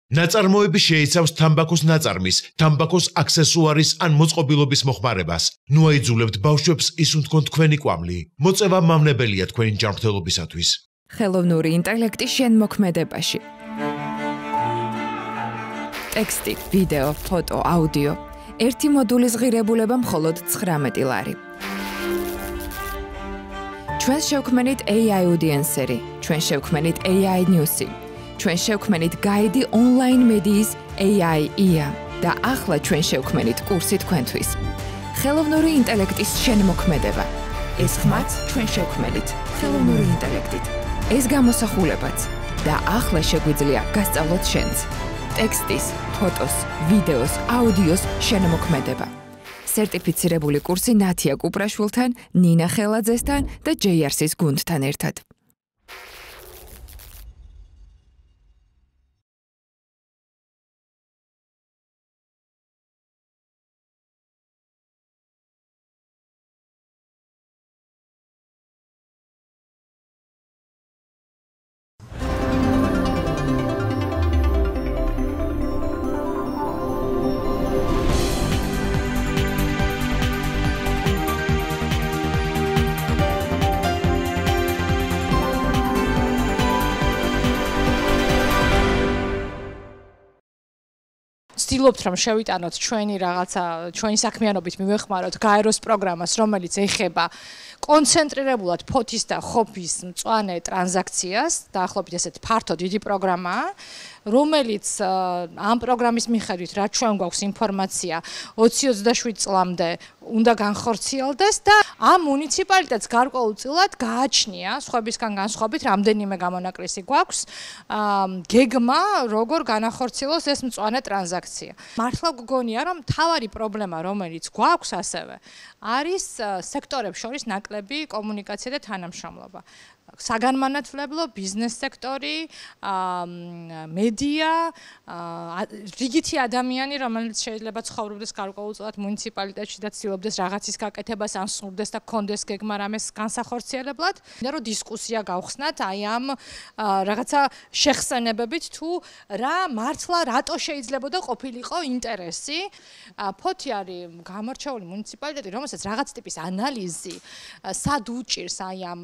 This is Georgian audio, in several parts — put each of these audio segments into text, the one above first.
ნაწარმოები შეიცავს თამბაქოს ნაწარმის, თამბაქოს აქსესუარის ან მოწყობილობის მოხმარებას. ნუ აიძულებთ ბავშვებს ისუნ თქვენ თქვენი კვამლი. მოწევა მავნებელია თქვენი ჯანმრთელობისათვის. ხელოვნური ინტელექტი შენმოქმედებაში. ტექსტი, ვიდეო, ფოტო, აუდიო. ერთი მოდულის ღირებულება მხოლოდ 19 ლარი. ჩვენ შევქმნით AI audience-ერი, ჩვენ შევქმნით AI news-ი, ჩვენ შევქმნით გაიდი ონლაინ მედიის AI-ია და ახლა ჩვენ შევქმნით კურსი თქვენთვის. ხელოვნური ინტელექტის შენმოქმედება. ეს ხმაც ჩვენ შევქმნით ხელოვნური ინტელექტით. ეს გამოსახულებაც და ახლა შეგვიძლია გასწავლოთ შენც. ტექსტის, ფოტოს, ვიდეოს, აუდიოს შენმოქმედება. სერტიფიცირებული კურსი ნათია კუპრაშვილთან, ნინა ხელაძესთან და JRC-ის გუნდთან ერთად. ვცდილობთ რომ შევიტანოთ ჩვენი რაღაცა ჩვენი საქმიანობით მივეხმაროთ გაეროს პროგრამას, რომელიც ეხება კონცენტრირებულად ფოთის და ხოფის მწვანე ტრანზაქციას, დაახლოებით ესეთი ფართო დიდი პროგრამაა, რომელიც ამ პროგრამის მიხედვით რაც ჩვენ გვაქვს ინფორმაცია 2027 წლამდე უნდა განხორციელდეს და ამ მუნიციპალიტეტს გარკვეულწილად გააჩნია სხვებისგან განსხვავებით რამდენიმე გამონაკლისი გვაქვს გეგმა როგორ განახორციელოს ეს მწვანე ტრანზაქცია. მართლა გგონია რომ მთავარი პრობლემა რომელიც გვაქვს ასევე არის სექტორებს შორის ნაკლები კომუნიკაცია და თანამშრომლობა. საგანმანათლებლო, ბიზნეს სექტორი, მედია, რიგითი ადამიანი, რომელიც შეიძლება ცხოვრობდეს გარკვეულწილად მუნიციპალიტეტში და ცდილობდეს რაღაცის გაკეთებას, ან სურდეს და გქონდეს გეგმა რამეს განსახორციელებლად. მინდა რომ დისკუსია გავხსნათ აი ამ რაღაცა შეხსენებებით თუ რა მართლა რატო შეიძლებოდა ყოფილიყო ინტერესი. ფოთი არის გამორჩეული მუნიციპალიტეტი, რომელსაც რაღაც ტიპის ანალიზი სად უჭირს აი ამ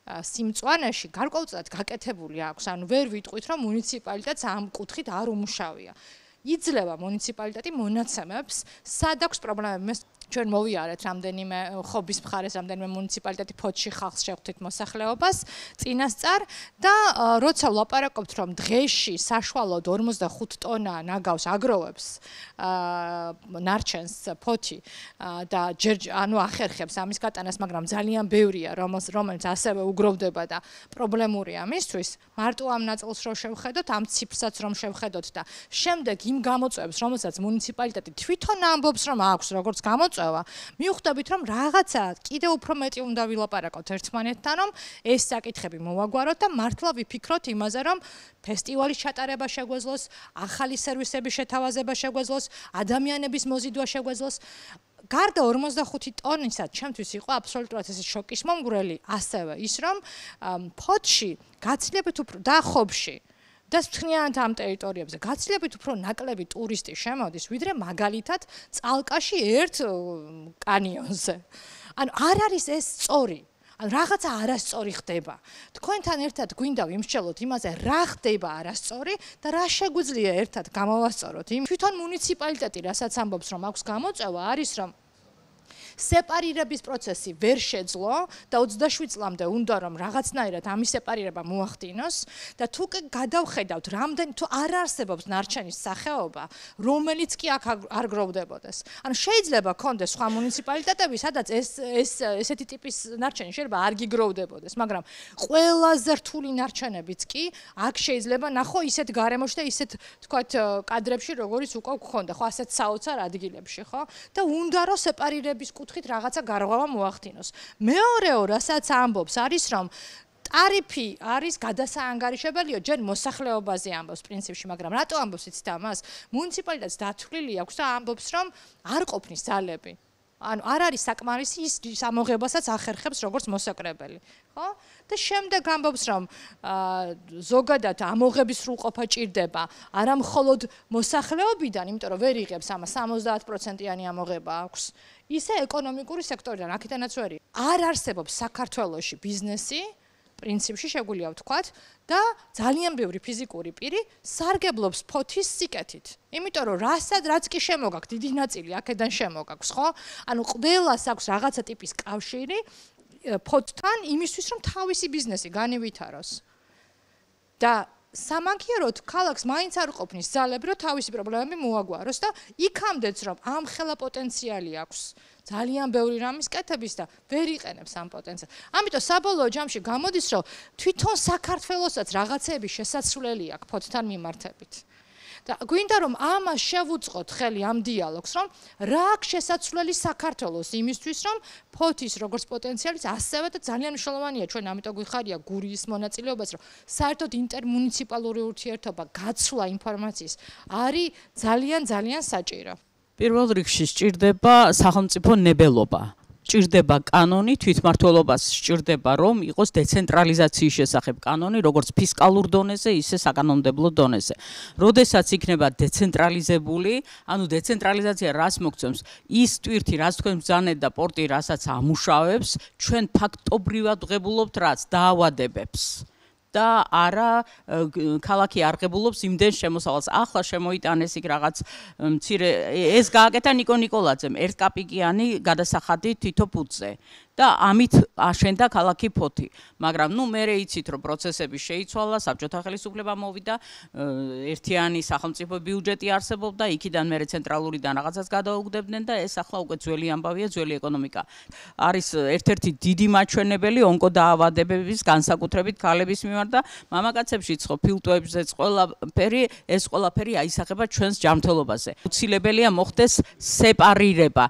სიმწვანეში გარკვეულწილად გაკეთებული აქვს. ანუ ვერ ვიტყვით რომ მუნიციპალიტეტს ამ კუთხით არ უმუშავია. იძლევა მუნიციპალიტეტი მონაცემებს, სად აქვს პრობლემები. ჩვენ მოვიარეთ რამდენიმე ხობის მხარეს რამდენიმე მუნიციპალიტეტი ფოთში ხალხს შევხვდით მოსახლეობას წინასწარ და როცა ვლაპარაკობთ რომ დღეში საშუალოდ 45 ტონა ნაგავს აგროვებს ნარჩენს ფოთი და ანუ ახერხებს ამის გატანას, მაგრამ ძალიან ბევრია რომელიც ასევე უგროვდება და პრობლემურია მისთვის. მარტო ამ ნაწილს რო შევხედოთ, ამ ციფრსაც რომ შევხედოთ და შემდეგ იმ გამოწვევებს, რომელსაც მუნიციპალიტეტი თვითონ ამბობს რომ აქვს როგორც გამოწვევა, მივხვდებით რომ რაღაცა კიდევ უფრო მეტი უნდა ვილაპარაკოთ ერთმანეთთან, რომ ეს საკითხები მოვაგვაროთ და მართლა ვიფიქროთ იმაზე, რომ ფესტივალის ჩატარება შეგვეძლოს, ახალი სერვისების შეთავაზება შეგვეძლოს, ადამიანების მოზიდვა შეგვეძლოს. გარდა 45 ტონისა ჩემთვის იყო აბსოლუტურად ეს შოკის მომგვრელი ასევე ის რომ ფოთში გაცილებით უფრო და ხობში და მთლიანად ამ ტერიტორიებზე გაცილებით უფრო ნაკლები ტურისტი შემოდის, ვიდრე მაგალითად წალკაში ერთ კანიონზე. ანუ არ არის ეს სწორი. ანუ რაღაცა არასწორი ხდება. თქვენთან ერთად გვინდა ვიმსჯელოთ იმაზე, რა ხდება არასწორი და რა შეგვიძლია ერთად გამოვასწოროთ. თვითონ მუნიციპალიტეტი რასაც ამბობს რომ აქვს გამოწვევა არის რომ სეპარირების პროცესი ვერ შეძლო და 27 წლამდე უნდა რომ რაღაცნაირად ამის სეპარირება მოახდინოს და თუ კი გადავხედავთ რამდენი თუ არ არსებობს ნარჩენის სახეობა, რომელიც კი აქ არ გროვდებოდეს. ანუ შეიძლება კონდეს სხვა მუნიციპალიტეტები, სადაც ესეთი ტიპის ნარჩენი შეიძლება არ გიგროვდებოდეს, მაგრამ ყველაზე რთული ნარჩენებიც კი აქ შეიძლება ნახო ისეთ გარემოში და ისეთ თქვათ კადრებში, როგორიც უკვე გქონდა, ხო, ასეთ საოცარ ადგილებში, ხო? და უნდა რომ სეპარირების კუთხით რაღაცა გარღვევა მოახდინოს. მეორეო, რასაც ამბობს, არის რომ ტარიფი არის გადასაანგარიშებელიო ჯერ მოსახლეობაზე ამბობს პრინციპში, მაგრამ რატო ამბობს იცით ამას? მუნიციპალიტეტს დათვლილი აქვს და ამბობს რომ არ ყოფნის ძალები. ანუ არ არის საკმარისი ის ამოღებასაც ახერხებს როგორც მოსაკრებელი, ხო? და შემდეგ ამბობს რომ ზოგადად ამოღების სრულყოფა ჭირდება არა მხოლოდ მოსახლეობიდან, იმიტომ რომ ვერ იღებს ამას 70%-იანი ამოღება აქვს. ისე ეკონომიკური სექტორიდან, აქედანაც ვერი. არ არსებობს საქართველოში ბიზნესი, პრინციპში შეგვიძლია ვთქვათ და ძალიან ბევრი ფიზიკური პირი სარგებლობს ფოთის სიკეთით. იმიტომ რომ რაც კი შემოგაქვს, დიდი ნაწილი აქედან შემოგაქვს, ხო? ანუ ყველას აქვს რაღაცა ტიპის კავშირი ფოთთან იმისთვის რომ თავისი ბიზნესი განივითაროს. და სამაგიეროდ ქალაქს მაინც არ ყოფნის ძალები რომ თავისი პრობლემები მოაგვაროს და იქამდეც რომ ამ ხელა პოტენციალი აქვს ძალიან ბევრი რამის კეთების და ვერ იყენებს ამ პოტენციალს. ამიტომ საბოლოო ჯამში გამოდის რომ თვითონ საქართველოსაც რაღაცეები შესაძლებელი აქვს ფოთთან მიმართებით. და გვინდა რომ ამას შევუწყოთ ხელი ამ დიალოგს, რომ რა აქვს შესაძლებელი საქართველოს იმისთვის, რომ ფოთის როგორც პოტენციალის ასევე და ძალიან მნიშვნელოვანია ჩვენ ამიტომ გვიხარია გურიის მონაწილეობას, რომ საერთოდ ინტერმუნიციპალური ურთიერთობა, გაცვლა ინფორმაციის არის ძალიან საჭირო. პირველ რიგში სჭირდება სახელმწიფო ნებელობა. სჭირდება კანონი, თვითმმართველობას სჭირდება რომ იყოს დეცენტრალიზაციის შესახებ კანონი, როგორც ფისკალურ დონეზე, ისე საკანონმდებლო დონეზე. როდესაც იქნება დეცენტრალიზებული, ანუ დეცენტრალიზაცია რას მოგცემს? ის ტვირთი, რაც თქვენ ბრძანეთ და პორტი, რასაც ამუშავებს, ჩვენ ფაქტობრივად ვღებულობთ რაც დაავადებებს. და არა ქალაქი არ ღებულობს იმდენ შემოსავალს. ახლა შემოიტანეს იქ რაღაც მცირე ეს გააკეთა ნიკო ნიკოლაძემ ერთკაპიკიანი გადასახადი თითო ფუტზე. და ამით აშენდა ქალაქი ფოთი. მაგრამ მერე იცით რომ პროცესები შეიცვალა, საბჭოთა ხელისუფლება მოვიდა, ერთიანი სახელმწიფო ბიუჯეტი არსებობდა, იქიდან მერე ცენტრალურიდან რაღაცას გადაუგდებდნენ და ეს ახლა უკვე ძველი ამბავია, ძველი ეკონომიკა. არის ერთ-ერთი დიდი მაჩვენებელი ონკოდაავადებების განსაკუთრებით ქალების მიმართ და მამაკაცებშიც ხო ფილტვებზეც ეს ყველაფერი აისახება ჩვენს ჯანმრთელობაზე. უცილებელია მოხდეს სეპარირება.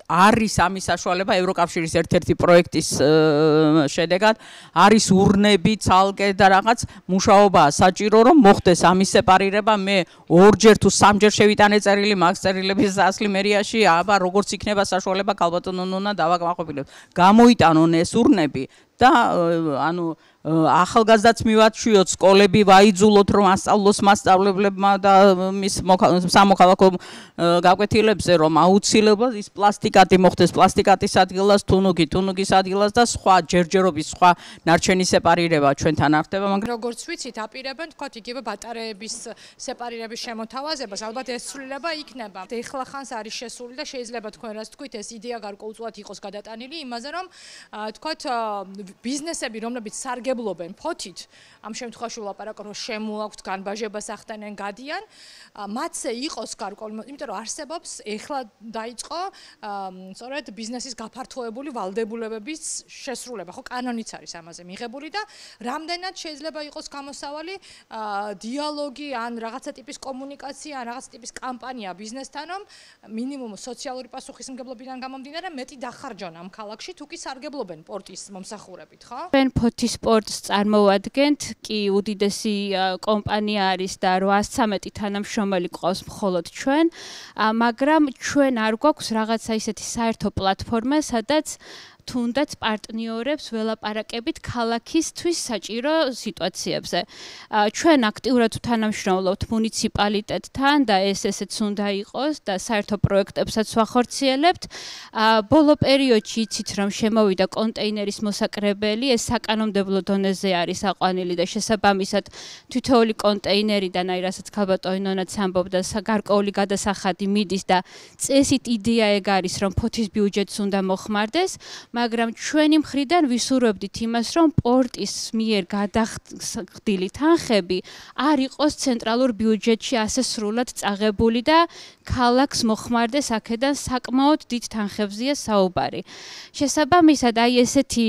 არის ამის საშუალება ევროკავშირის ერთ-ერთი პროექტის შედეგად არის ურნები, ცალკე და რაღაც მუშაობაა საჭირო რომ მოხდეს ამის სეპარირება. მე ორჯერ თუ სამჯერ შევიტანე წერილი მაგ წერილების ასლი მერიაში, აბა როგორც იქნება საშუალება ქალბატონო ნონა დავაკმაყოფილებ. გამოიტანონ ეს ურნები და ანუ ახალგაზრდაც მივაჩვიოთ, სკოლები ვაიძულოთ რომ ასწავლოს მასწავლებლებმა და მის სამოქალაქო გაკვეთილებზე რომ აუცილებლად ის პლასტიკატი მოხდეს პლასტიკატის ადგილას, თუნუქის ადგილას და სხვა ჯერჯერობის სხვა ნარჩენი სეპარირება ჩვენთან არ ხდება, მაგრამ როგორც ვიცით, აპირებენ თქვათ იგივე ბატარეების სეპარირების შემოთავაზებას, ალბათ ეს ცვლილება იქნება. ეხლა ხანს არის შესული და შეიძლება თქვენ რას თქვით, ეს იდეა გარკვეულწილად იყოს გადატანილი იმაზე, რომ თქვათ ბიზნესები, რომლებიც სარგებლობენ ფოთით, ამ შემთხვევაში ვლაპარაკობ, რომ შემოაქვთ განბაჟებას ახდენენ, გადიან, მათზე იყოს გარკვეული, იმიტომ რომ არსებობს ეხლა დაიწყო სწორედ ბიზნესის გაფართოებული ვალდებულებების შესრულება, ხო, კანონიც არის ამაზე მიღებული და რამდენად შეიძლება იყოს გამოსავალი დიალოგი ან რაღაცა ტიპის კომუნიკაცია, ან რაღაცა ტიპის კამპანია ბიზნესთან, რომ მინიმუმ სოციალური პასუხისმგებლობიდან გამომდინარე მეტი დახარჯონ ამ ქალაქში, თუ კი სარგებლობენ პორტის მომსახურებით, ხო? ჩვენ ფოთის სპორტს წარმოადგენთ, კი უდიდესი კომპანია არის და 813 თანამშრომელი ყავს მხოლოდ ჩვენ, მაგრამ ჩვენ არ გვაქვს რაღაცა ისეთი საერთო პლატფორმა, სადაც თუნდაც პარტნიორებს ველაპარაკებით ქალაქისთვის საჭირო სიტუაციებზე. ჩვენ აქტიურად თანამშრომლობთ მუნიციპალიტეტთან და ესეც უნდა იყოს და საერთო პროექტებსაც ვახორციელებთ. ბოლო პერიოდში იცით რომ შემოვიდა კონტეინერის მოსაკრებელი, ეს საკანონმდებლო დონეზე არის აყვანილი და შესაბამისად თითოეული კონტეინერიდან, აი რასაც ქალბატონი ნონაც ამბობდა, გარკვეული გადასახადი მიდის და წესით იდეა ეგ არის რომ ფოთის ბიუჯეტს უნდა მოხმარდეს. მაგრამ ჩვენი მხრიდან ვისურვებდით იმას, რომ პორტის მიერ გადახდილი თანხები არ იყოს ცენტრალურ ბიუჯეტში ასე სრულად წაღებული და ქალაქს მოხმარდეს აქედან საკმაოდ დიდ თანხებზეა საუბარი. შესაბამისად, აი ესეთი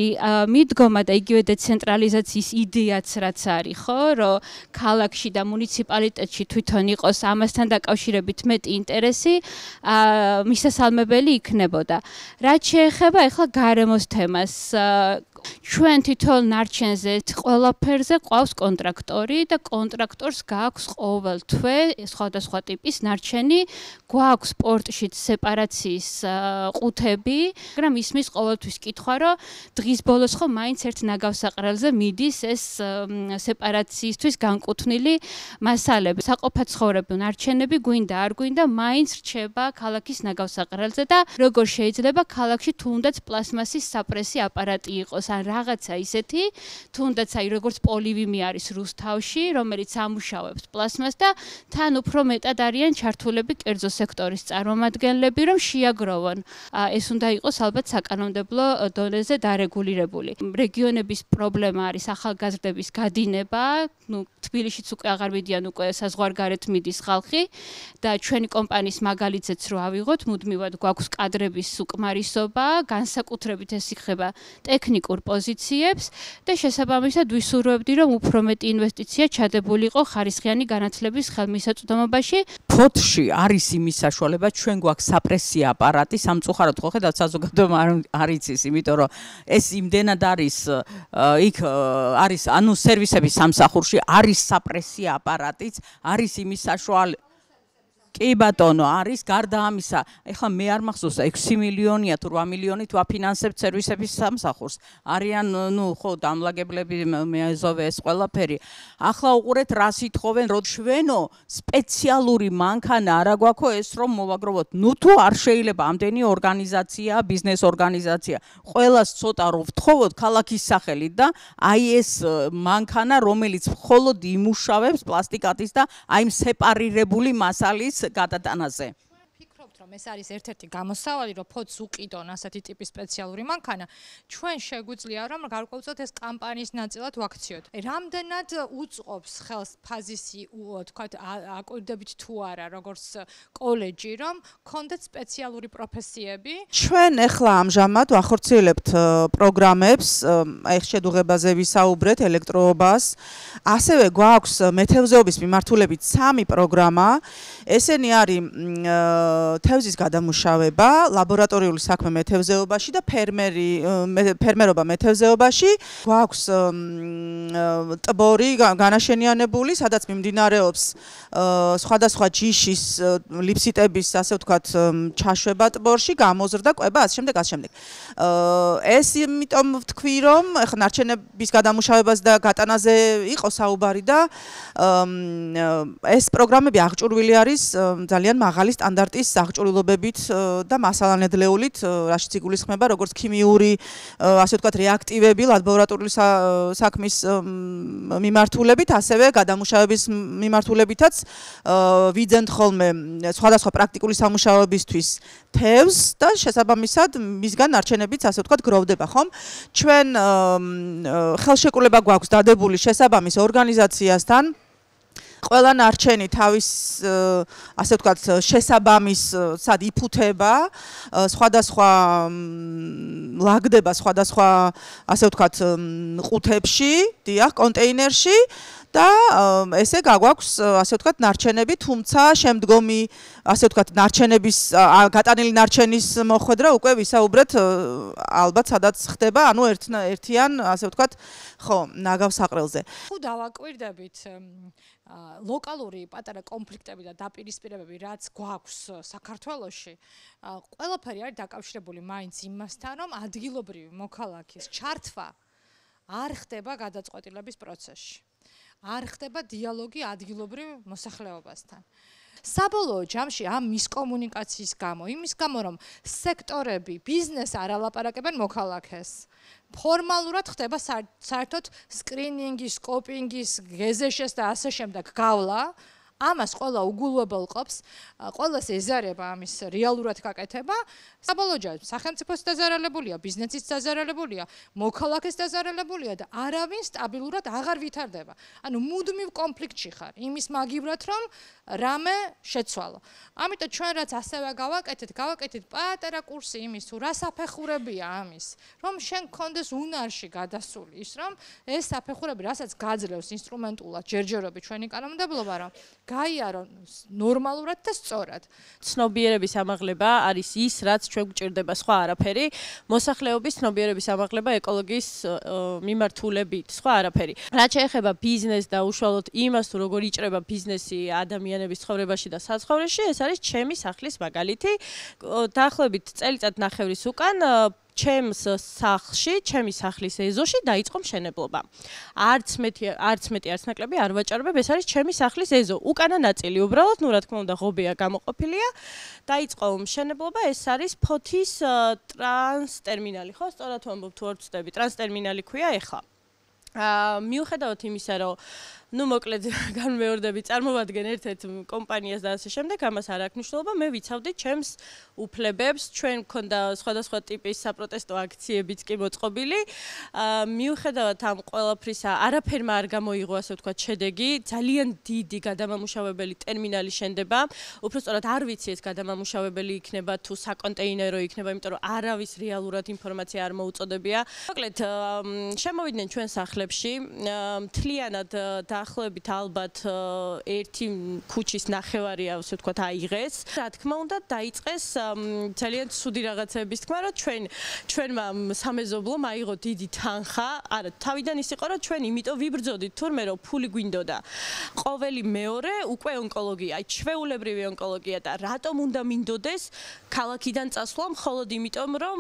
მიდგომა და იგივე დეცენტრალიზაციის იდეაც რაც არის, ხო, რომ ქალაქში და მუნიციპალიტეტში თვითონ იყოს ამასთან დაკავშირებით მეტი ინტერესი, მისასალმებელი იქნებოდა. რაც შეეხება ახლა გარემოს თემას, ჩვენ თითოეულ ნარჩენზე ყველაფერზე ყავს კონტრაქტორი და კონტრაქტორს გააქვს ყოველ თვე სხვადასხვა ტიპის ნარჩენი, გვაქვს პორტში სეპარაციის ყუთები, მაგრამ ისმის ყოველთვის კითხვა, რომ დღის ბოლოს ხო მაინც ერთ ნაგავსაყრელზე მიდის ეს სეპარაციისთვის განკუთვნილი მასალები. საყოფაცხოვრებო ნარჩენები გვინდა არ გვინდა, მაინც რჩება ქალაქის ნაგავსაყრელზე და როგორ შეიძლება ქალაქში თუნდაც პლასმასის საპრესი აპარატი იყოს ან რაღაცა ისეთი, თუნდაც აი როგორც პოლივიმი არის რუსთავში, რომელიც ამუშავებს პლასმას და თან უფრო მეტად არიან ჩართულები კერძო სექტორის წარმომადგენლები, რომ შეაგროვონ. ეს უნდა იყოს ალბათ საკანონმდებლო დონეზე დარეგულირებული. რეგიონების პრობლემა არის ახალგაზრდების გადინება, თბილისშიც უკვე აღარ მიდიან, უკვე საზღვარგარეთ მიდის ხალხი და ჩვენი კომპანიის მაგალითზეც რო ავიღოთ, მუდმივად გვაქვს კადრების უკმარისობა, განსაკუთრებით ეს იხება ტექნიკურ პოზიციებს და შესაბამისად ვისურვებდი, რომ უფრო მეტი ინვესტიცია ჩადებულიყო ხარისხიანი განათლების ხელმისაწვდომობაში. ფოთში არის იმის საშუალება, ჩვენ გვაქვს საპრესი აპარატი, სამწუხაროდ ხო ხედავთ საზოგადოება არ იცის, იმიტომ რომ ეს იმდენად არის იქ არის ანუ სერვისების სამსახურში არის საპრესი აპარატიც, არის იმის საშუალება. კი ბატონო, არის გარდა ამისა, ეხლა მე არ მახსოვს 6 მილიონია თუ 8 მილიონით ვაფინანსებთ სერვისების სამსახურს. არიან ხო დამლაგებლები მეაზოვე ეს ყველაფერი. ახლა უყურეთ რა სიტყვენ, რომ ჩვენო სპეციალური მანქანა არა გვაქვს ეს რომ მოვაგროვოთ. თუ არ შეიძლება ამდენი ორგანიზაცია, ბიზნეს ორგანიზაცია. ყველას ცოტა რომ ვთხოვოთ ქალაქის სახელით და აი ეს მანქანა რომელიც მხოლოდ იმუშავებს პლასტიკატის და აი ამ სეპარირებული მასალის გადატანაზე. ვფიქრობთ, რომ ეს არის ერთ-ერთი გამოსავალი, რომ ფოთს უყიდონ ასეთი ტიპის სპეციალური მანქანა. ჩვენ შეგვიძლია რომ გარკვეულწილად ეს კამპანიის ნაწილად ვაქციოთ. რამდენად უწყობს ხელს ფაზისი, თქვათ, აკვირდებით თუ არა, როგორც კოლეჯი, რომ გქონდეთ სპეციალური პროფესიები? ჩვენ ახლა ამჟამად ვახორციელებთ პროგრამებს, აი შედუღებაზე ვისაუბრეთ, ელექტროობას. ასევე გვაქვს მეთევზეობის მიმართულებით 3 პროგრამა. ესენი არის თევზის გადამუშავება, ლაბორატორიული საქმე მეთევზეობაში და ფერმერობა მეთევზეობაში. გვაქვს ტბორი განაშენიანებული, სადაც მიმდინარეობს სხვადასხვა ჯიშის ლიფსიტების, ასე ვთქვათ, ჩაშვება ტბორში, გამოზრდა, კვება, ასე შემდეგ, ასე შემდეგ. ეს იმიტომ ვთქვი, რომ ახლა ნარჩენების გადამუშავებას და გატანაზე იყო საუბარი და ეს პროგრამები აღჭურვილი არის ძალიან მაღალი სტანდარტის აღჭურვილობებით და მასალანედლეულით, რაშიც იგულისხმება როგორც ქიმიური, ასე ვთქვათ, რეაქტივები ლაბორატორიული საქმის მიმართულებით, ასევე გადამუშავების მიმართულებითაც ვიძენთ ხოლმე სხვადასხვა პრაქტიკული სამუშაოებისთვის თევზს და შესაბამისად მისგან ნარჩენებიც, ასე ვთქვათ, გროვდება, ხომ? ჩვენ ხელშეკრულება გვაქვს დადებული შესაბამის ორგანიზაციასთან. ყველა ნარჩენი თავის ასე ვთქვათ შესაბამისად იფუთება, სხვადასხვა ლაგდება სხვადასხვა ასე ვთქვათ ყუთებში, დიახ, კონტეინერში და ესე გაგვაქვს ასე ვთქვათ ნარჩენები, თუმცა შემდგომი ასე ვთქვათ ნარჩენების გატანილი ნარჩენის მოხვედრა უკვე ვისაუბრეთ ალბათ სადაც ხდება, ანუ ერთიან ასე ვთქვათ ხო, ნაგავსაყრელზე. თუ დავაკვირდებით ლოკალური პატარა კონფლიქტები და დაპირისპირებები, რაც გვაქვს საქართველოში, ყველაფერი არის დაკავშირებული მაინც იმასთან, რომ ადგილობრივი მოქალაქის ჩართვა არ ხდება გადაწყვეტილების პროცესში. არ ხდება დიალოგი ადგილობრივ მოსახლეობასთან. საბოლოო ჯამში ამ მისკომუნიკაციის გამო, იმის გამო, რომ სექტორები, ბიზნეს არ ალაპარაკებენ მოქალაქეს, ფორმალურად ხდება საერთოდ სკრინინგის, სკოპინგის, გეზეშეს და ასე შემდეგ გავლა. ამას ყველა უგულვებელყოფს, ყველას ეზარება ამის რეალურად გაკეთება. საბოლოო ჯამში სახელმწიფოც დაზარალებულია, ბიზნესიც დაზარალებულია, მოქალაქეც დაზარალებულია და არავინ სტაბილურად აღარ ვითარდება. ანუ მუდმივ კონფლიქტში ხარ, იმის მაგივრად რომ რამე შეცვალო. ამიტომ ჩვენ რაც ასევე გავაკეთეთ პატარა კურსი იმის თუ რა საფეხურებია ამის, რომ შენ გქონდეს უნარში გადასული ის, რომ ეს საფეხურები, რასაც გაძლევს ინსტრუმენტულად ჯერჯერობით ჩვენი კანონმდებლობა, რომ გაიარონ ნორმალურად და სწორად. ცნობიერების ამაღლება არის ის, რაც ჩვენ გვჭირდება, სხვა არაფერი. მოსახლეობის ცნობიერების ამაღლება ეკოლოგიის მიმართულებით, სხვა არაფერი. რაც შეეხება ბიზნესს და უშუალოდ იმას, თუ როგორ იჭრება ბიზნესი ადამიანების ცხოვრებაში და საცხოვრებაში, ეს არის ჩემი სახლის მაგალითი. დაახლოებით წელიწადნახევრის უკან ჩემს სახლში, ჩემი სახლის ეზოში დაიწყო მშენებლობა. არც ნაკლები არ ვაჭარბებ, ეს არის ჩემი სახლის ეზო. უკანა ნაწილი უბრალოდ, რა თქმა უნდა, ღობეა გამოყოფილია. დაიწყო მშენებლობა, ეს არის ფოთის ტრანსტერმინალი, ხო? სწორად ვამბობ თუ არ ვწდები, ტრანსტერმინალი ქვია ეხლა. მიუხედავად იმისა, რომ მოკლედ განმეორდები, წარმოვადგენ ერთ-ერთ კომპანიას და ასე შემდეგ, ამას არ აქვს მნიშვნელობა, მე ვიცავდი ჩემს უფლებებს, ჩვენ მქონდა სხვადასხვა ტიპის საპროტესტო აქციებიც კი მოწყობილი. მიუხედავად ამ ყველაფრისა, არაფერმა არ გამოიღო, ასე ვთქვათ, შედეგი, ძალიან დიდი გადამამუშავებელი ტერმინალი შენდება. უბრალოდ არ ვიცი ეს გადამამუშავებელი იქნება თუ საკონტეინერო იქნება, იმიტომ რომ არავის რეალურად ინფორმაცია არ მოუწოდებია. მოკლედ, შემოვიდნენ ჩვენ სახლებში, მთლიანად დაახლოებით ალბათ ერთი ქუჩის ნახევარი, ასე ვთქვათ, აიღეს. რა თქმა უნდა, დაიწყეს ძალიან ცუდი რაღაცების თქმა, რომ ჩვენმა სამეზობლომ აიღო დიდი თანხა. არა, თავიდან ის იყო, რომ ჩვენ იმიტომ ვიბრძოდით თურმე, რომ ფული გვინდოდა. ყოველი მეორე უკვე ონკოლოგია, აი ჩვეულებრივი ონკოლოგია და რატომ უნდა მინდოდეს ქალაქიდან წასვლა, მხოლოდ იმიტომ, რომ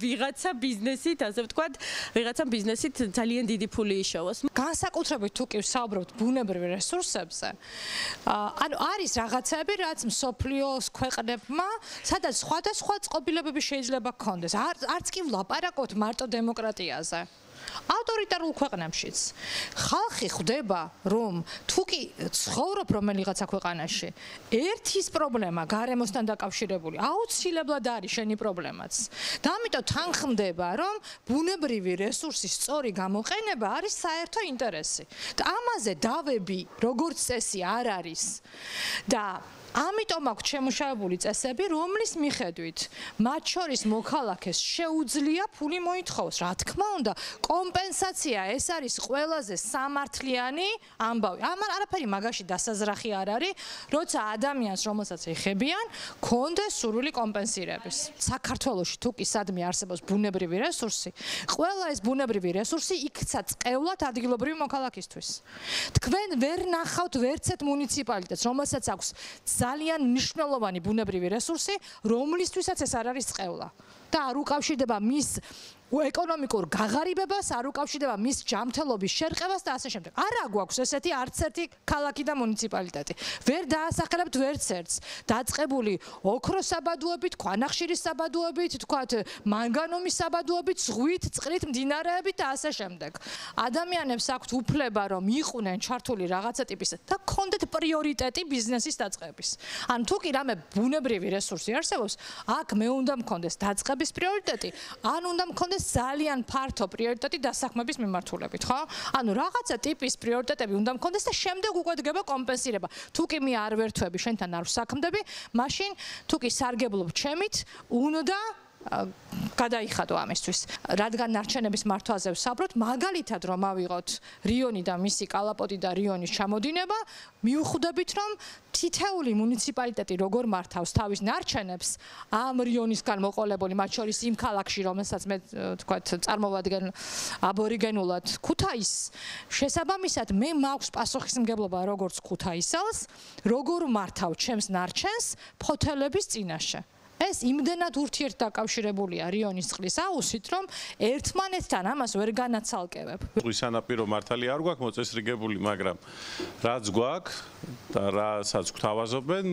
ვიღაცა ბიზნესით, ასე ვთქვათ, ვიღაცა ბიზნესით ძალიან დიდი ფული იშოვოს. განსაკუთრებით თუ კი საუბრობთ ბუნებრივ რესურსებზე, ანუ არის რაღაცები, რაც მსოფლიოს ქვეყნებმა, სადაც სხვადასხვა წყობილებები შეიძლება გქონდეს. არც კი ვლაპარაკობთ მარტო დემოკრატიაზე. ავტორიტარულ ქვეყნებშიც ხალხი ხვდება, რომ თუ კი ცხოვრობ რომელიღაცა ქვეყანაში, ერთის პრობლემა გარემოსთან დაკავშირებული აუცილებლად არის შენი პრობლემაც. და ამიტომ თანხმდება, რომ ბუნებრივი რესურსის სწორი გამოყენება არის საერთო ინტერესი. და ამაზე დავები როგორც წესი არ არის. და ამიტომ აქვს შემუშავებული წესები, რომლის მიხედვით მათ შორის მოქალაქეს შეუძლია ფული მოითხოვოს. რა თქმა უნდა, კომპენსაცია ეს არის ყველაზე სამართლიანი ამბავი. არაფერი მაგაში დასაზრახი არ არის, როცა ადამიანს, რომელსაც ეხებიან, კონდეს სურვილი კომპენსირების. საქართველოში თუ კი სადმე არსებობს ბუნებრივი რესურსი, ყველა ეს ბუნებრივი რესურსი იქცა წყევლად ადგილობრივი მოქალაქისთვის. თქვენ ვერ ნახავთ ვერცეთ მუნიციპალიტეტს, რომელსაც აქვს ძალიან მნიშვნელოვანი ბუნებრივი რესურსი, რომლისთვისაც ეს არ არის წყევლა. და არ უკავშირდება მის ეკონომიკურ გაღარიბებას, არ უკავშირდება მის ჯანმრთელობის შერყევას და ასე შემდეგ. არა გვაქვს ესეთი არც ერთი ქალაქი და მუნიციპალიტეტი. ვერ დაასახელებთ ვერც ერთს. დაწყებული ოქროს საბადოებით, ქვანახშირის საბადოებით, თქვათ მანგანუმის საბადოებით, ზღვით, წყლით, მდინარეებით და ასე შემდეგ. ადამიანებს აქვთ უფლება, რომ იყვნენ ჩართული რაღაცა ტიპის და გქონდეთ პრიორიტეტი ბიზნესის დაწყების. ან თუ კი რამე ბუნებრივი რესურსი არსებობს, აქ მე უნდა მქონდეს დაწყების პრიორიტეტი, ან უნდა მქონდეს ძალიან ფართო პრიორიტეტი დასაქმების მიმართულებით, ხო? ანუ რაღაცა ტიპის პრიორიტეტები უნდა მქონდეს და შემდეგ უკვე დგება კომპენსირება. თუ კი მე არ ვერთვები, შენთან არ ვსაქმდები, მაშინ თუ კი სარგებლობ ჩემით, უნდა გადაიხადო ამისთვის. რადგან ნარჩენების მართვაზე ვსაუბრობთ, მაგალითად რომ ავიღოთ რიონი და მისი კალაპოტი და რიონის ჩამოდინება, მიუხვდებით რომ თითეული მუნიციპალიტეტი როგორ მართავს თავის ნარჩენებს ამ რიონისგან მოყოლებული, მათ შორის იმ ქალაქში, რომელსაც მე თქვათ წარმოვადგენ აბორიგენულად ქუთაისს, შესაბამისად მე მაქვს პასუხისმგებლობა როგორც ქუთაისელს, როგორ მართავ ჩემს ნარჩენს ფოთელების წინაშე. ეს იმდენად ურთიერთდაკავშირებულია რიონის წყლის აუზით, რომ ერთმანეთთან ამას ვერ განაცალკევებ. ტყვის სანაპირო მართალი არ გვაქვს მოწესრიგებული, მაგრამ რაც გვაქვს და რასაც გვთავაზობენ,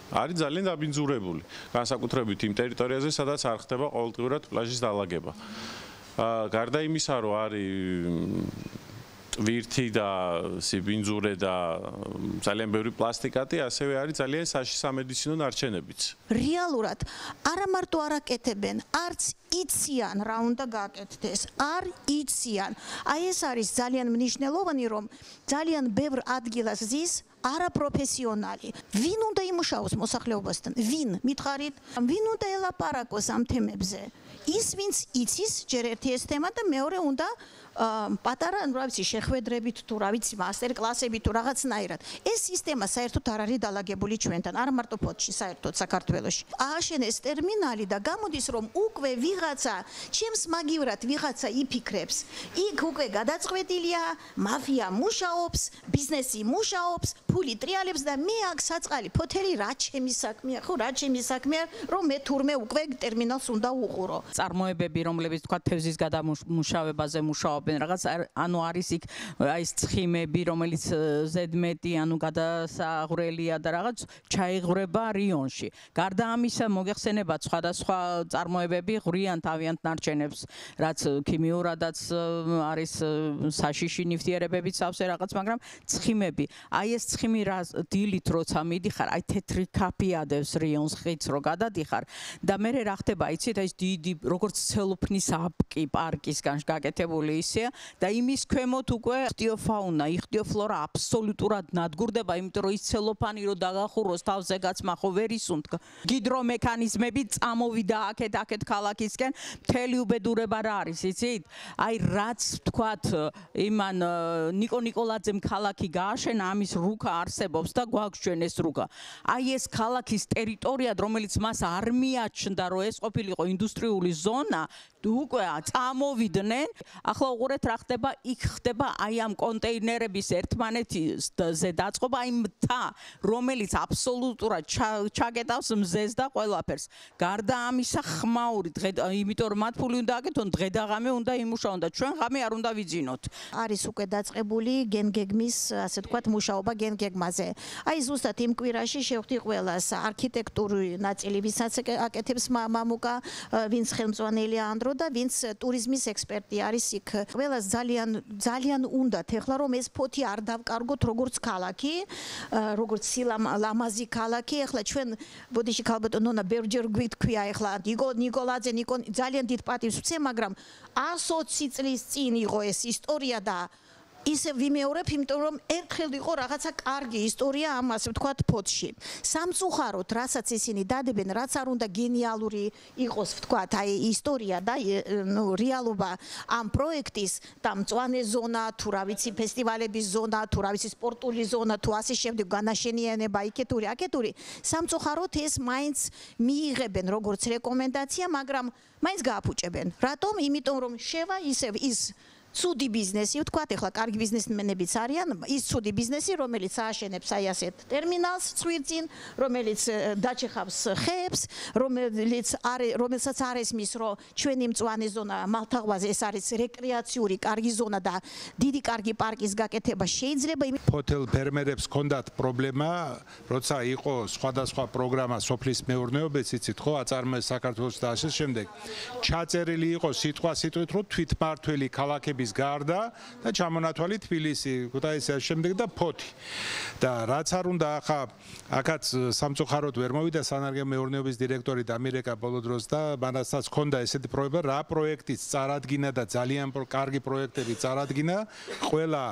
არის ძალიან დაბინძურებული. განსაკუთრებით იმ ტერიტორიაზე, სადაც არ ხდება ყოველდღიურად პლაჟის დალაგება. გარდა იმისა, რომ არის ვირთი და სიბინძურე და ძალიან ბევრი პლასტიკატი, ასევე არის ძალიან საშიში სამედიცინო ნარჩენებიც. რეალურად არა მარტო არ აკეთებენ, არც იციან რა უნდა გააკეთდეს, არ იციან. აი ეს არის ძალიან მნიშვნელოვანი, რომ ძალიან ბევრ ადგილას ზის არაპროფესიონალი. ვინ უნდა იმუშაოს მოსახლეობასთან? ვინ? მითხარით, ვინ უნდა ელაპარაკოს ამ თემებზე? ის ვინც იცის ჯერ ერთი ეს თემა და მეორე უნდა პატარა, რა ვიცი, შეხვედრებით თუ რა ვიცი, მასტერ კლასებით თუ რაღაცნაირად. ეს სისტემა საერთოდ არ არის დალაგებული ჩვენთან, არა მარტო ფოთში, საერთოდ საქართველოში. ააშენეს ტერმინალი და გამოდის, რომ უკვე ვიღაცა, ჩემს მაგივრად ვიღაცა იფიქრებს. იქ უკვე გადაწყვეტილია, მაფია მუშაობს, ბიზნესი მუშაობს, ფული ტრიალებს და მე აქ საწყალი ფოთელი რა ჩემი საქმეა, ხო, რა ჩემი საქმეა, რომ მე თურმე უკვე ტერმინალს უნდა უყურო. წარმოებები, რომლებიც თქვა თევზის გადამუშავებაზე მუშაობენ, რაღაც ანუ არის იქ აი ეს ცხიმები, რომელიც ზედმეტი, ანუ გადასაღვრელია და რაღაც ჩაიღვრება რიონში. გარდა ამისა, მოგეხსენებათ სხვადასხვა წარმოებები ღვრიან თავიანთ ნარჩენებს, რაც ქიმიურადაც არის საშიში ნივთიერებებით სავსე რაღაც, მაგრამ ცხიმები, აი ეს ცხიმი რა დილით როცა მიდიხარ, აი თეთრი ქაფი ადევს რიონს ხიდს რო გადადიხარ და მე რა ხდება, იცით, ეს დიდი როგორც ცელოფნის აპკი პარკისგან გაკეთებული ისეა და იმის ქვემოთ უკვე იხტიოფაუნა, იხტიოფლორა აბსოლუტურად ნადგურდება, იმიტომ რომ ის ცელოფანი რო დაგახუროს თავზე გაცმა ხო ვერ ისუნთქ. გიდრომექანიზმები წამოვიდა აქეთ ქალაქისკენ, მთელი უბედურება რა არის, იცით? აი რაც თქვათ იმან ნიკო ნიკოლაძემ ქალაქი გააშენა, ამის რუკა არსებობს და გვაქვს ჩვენ ეს რუკა. აი ეს ქალაქის ტერიტორიად, რომელიც მას არ მიაჩნდა, რომ ეს ყოფილიყო ინდუსტრიული ზონა, უკვე წამოვიდნენ. ახლა უყურეთ რა ხდება, იქ ხდება აი ამ კონტეინერების ერთმანეთზე დაწყობა, აი მთა, რომელიც აბსოლუტურად ჩაკეტავს მზეს და ყველაფერს. გარდა ამისა ხმაური, იმიტომ რომ მათ ფული უნდა აკეთონ, დღე და ღამე უნდა იმუშაონ და ჩვენ ღამე არ უნდა ვიძინოთ. არის უკვე დაწყებული გენგეგმის, ასე ვთქვათ, მუშაობა გენგეგმაზე. აი ზუსტად იმ კვირაში შევხვდი ყველას არქიტექტურული ნაწილი, ვისაც აკეთებს მამუკა, ვინც ხელმძღვანელი ანდრო და ვინც ტურიზმის ექსპერტი არის იქ. ყველას ძალიან უნდათ ეხლა რომ ეს ფოთი არ დავკარგოთ როგორც ქალაქი, როგორც ლამაზი ქალაქი. ეხლა ჩვენ ბოდიში ქალბატონ ნონა ბერჯერ გვიტქვია ეხლა ნიკოლაძე ძალიან დიდ პატივს ვცემ, მაგრამ 120 წლის წინ იყო ეს ისტორია და ისე ვიმეორებ, იმიტომ რომ ერთხელ იყო რაღაცა კარგი ისტორია ამ ასე ვთქვათ ფოთში. სამწუხაროდ, რასაც ისინი დადებენ, რაც არ უნდა გენიალური იყოს ვთქვათ, აი ისტორია და რეალობა ამ პროექტის და მწვანე ზონა, თუ რა ვიცი, ფესტივალების ზონა, თუ რა ვიცი, სპორტული ზონა, თუ ასე შემდეგ, განაშენიანება, აკეთური. სამწუხაროდ ეს მაინც მიიღებენ როგორც რეკომენდაცია, მაგრამ მაინც გააფუჭებენ. რატომ? იმიტომ რომ შევა ისევ ის ცუდი ბიზნესი, ვთქვათ, ეხლა კარგი ბიზნესმენებიც არიან, ის ცუდი ბიზნესი, რომელიც ააშენებს აი ასეთ ტერმინალს ცვირწინ, რომელიც დაჩეხავს ხეებს, რომელსაც არ ესმის, რომ ჩვენი მწვანე ზონა მალთაღვაზე ეს არის რეკრეაციული კარგი ზონა და დიდი კარგი პარკის გაკეთება შეიძლება. ჰოთელ ფერმერებს ჰქონდათ პრობლემა, როცა იყო სხვადასხვა პროგრამა სოფლის მეურნეობაზე, იცით ხო, აწარმოეს საქართველოს და ასე შემდეგ. ჩაწერილი იყო სიტყვით, რომ თვითმართველი ქალაქები გარდა და ჩამონათვალი თბილისი, ქუთაისი შემდეგ და ფოთი. და რაც არ უნდა ახლა აქაც სამწუხაროდ ვერ მოვიდა სანარგო მეურნეობის დირექტორი დამირეკა ბოლო დროს და მანასაც ჰქონდა ესეთი პროექტი, რა პროექტიც წარადგინა და ძალიან კარგი პროექტები წარადგინა, ყველა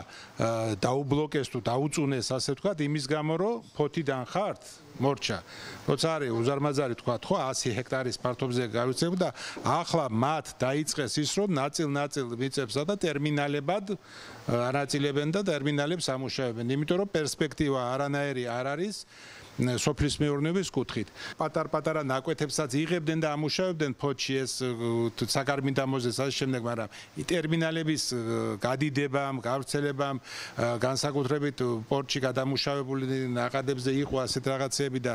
დაუბლოკეს თუ დაუწუნეს, ასე ვთქვათ, იმის გამო რომ ფოთიდან ხართ მორჩა. როცა არის უზარმაზარი თქვა ხო 100 ჰექტარის ფართობზე გავიწევ და ახლა მათ დაიწყეს ის რომ ნაწილ მიწებსა და ტერმინალებად ანაწილებენ და ტერმინალებს ამუშავებენ. იმიტომ რომ პერსპექტივა არანაირი არ არის სოფლის მეურნეობის კუთხით. პატარ-პატარა ნაკვეთებსაც იღებდნენ და ამუშავებდნენ ფოთში ეს საკარმიდამოზე ასე შემდეგ, მაგრამ ტერმინალების გადიდებამ, გავრცელებამ, განსაკუთრებით პორტში გადამუშავებული ნაკადებზე იყო ასეთ რაღაცები და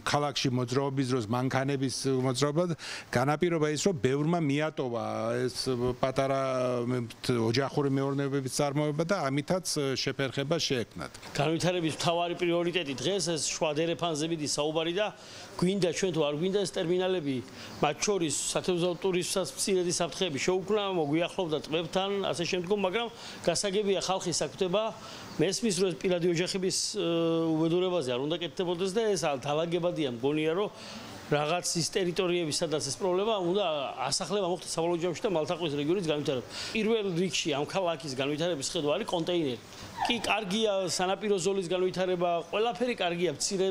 ქალაქში მოძრაობის დროს მანქანების მოძრაობა განაპირობა ის, რომ ბევრმა მიატოვა ეს პატარა ოჯახური მეურნეობების წარმოება და ამითაც შეფერხება შეექმნათ. განვითარების მთავარი პრიორიტეტი დღეს ეს შუა დერეფანზებიდი საუბარი და გვინდა ჩვენ თუ არ გვინდა ეს ტერმინალები, მათ შორის სათევზაო ტურიზმსაც მცირედი საფრთხეები შეუქმნა, მოგვიახლოვდა ტბებთან, ასე შემდგომ, მაგრამ გასაგებია ხალხის საქმეება მესმის რომ პირადი ოჯახების უბედურებაზე არ უნდა კეთდებოდეს და ეს დალაგებადია მგონია რომ რაღაც ის ტერიტორიები, სადაც ეს პრობლემა უნდა ასახლება მოხდეს საბოლოო ჯამში და მალთაყვის რეგიონის განვითარება. პირველ რიგში ამ ქალაქის განვითარების ხედვა არის კონტეინერი. კი, კარგია სანაპირო ზოლის განვითარება, ყველაფერი კარგია, მცირე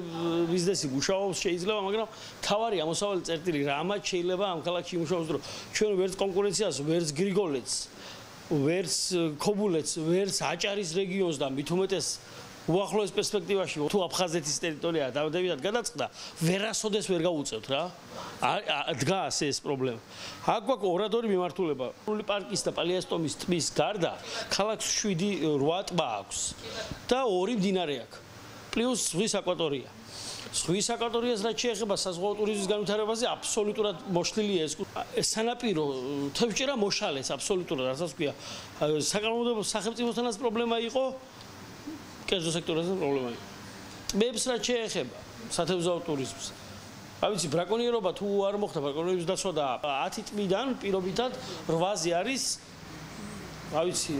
ბიზნესი მუშაობს შეიძლება, მაგრამ თავარი ამოსავალი წერტილი რამაც შეიძლება ამ ქალაქში იმუშაოს, რომ ჩვენ ვერც კონკურენციას, ვერც გრიგოლეთს ვერც ქობულეთს, ვერც აჭარის რეგიონს და მით უმეტეს უახლოეს პერსპექტივაში თუ აფხაზეთის ტერიტორია დავდებიდან გადაწყდა, ვერასოდეს ვერ გაუწევთ რა. დგას ეს პრობლემა. აქ გვაქვს ორადორი მიმართულება. პარკის და პალიასტომის ტბის გარდა ქალაქს 7-8 ტბა აქვს და 2 მდინარე აქვს. პლუს ზღვის აკვატორია. ზღვის აკვატორიას რაც შეეხება საზღვაო ტურიზმის განვითარებაზე აბსოლუტურად მოშლილია ეს. სანაპირო თევზჭერა მოშალეს აბსოლუტურად, რასაც ქვია. საკანონმდებლო სახელმწიფოსთანაც პრობლემა იყო, კერძო სექტორაზე პრობლემა იყო. ტბებს რაც შეეხება სათევზაო ტურიზმს. რა ვიცი, ბრაკონიერობა თუ არ მოხდა, ბრაკონიერების დაცვა და 10 ტბიდან პირობითად 8-ზე არის რა ვიცი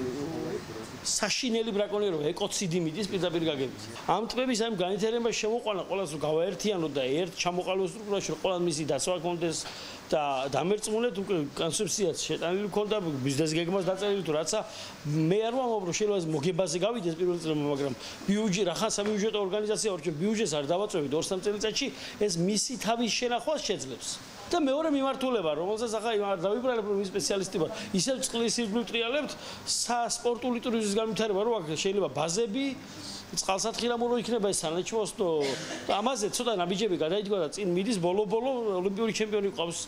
საშინელი ბრაკონიერობა, ეკოციდი მიდის პირდაპირ გაგებით. ამ ტბების ამ განვითარებაში შემოყვანა ყველას რომ გავაერთიანოთ და ერთ ჩამოყალიბებულ სტრუქტურაში რომ ყველა მისი დაცვა კონდეს და დამერწმუნეთ უკვე კონცეფციაც შეტანილი ქონდა ბიზნეს გეგმას დაწერილი თუ რაცა მე არ ვამბობ რომ შეიძლება ეს მოგებაზე გავიდეს პირველ წელს მაგრამ ბიუჯეტი რახან საბიუჯეტო ორგანიზაცია ვარ ბიუჯეტს არ დავაწევით 2-3 წელიწადში ეს მისი თავის შენახვას შეძლებს და მეორე მიმართულება რომელსაც ახლა არ დავიბრალებ რომ ის სპეციალისტი ვარ ისევ წყლის ირგვლივ ტრიალებთ სპორტული ტურიზმის განვითარება რო აქ შეიძლება ბაზები წყალსატხილამურო იქნება ეს სანაჩვენო და ამაზე ცოტა ნაბიჯები გადაიდგა და წინ მიდის ბოლო-ბოლო ოლიმპიური ჩემპიონი ყავს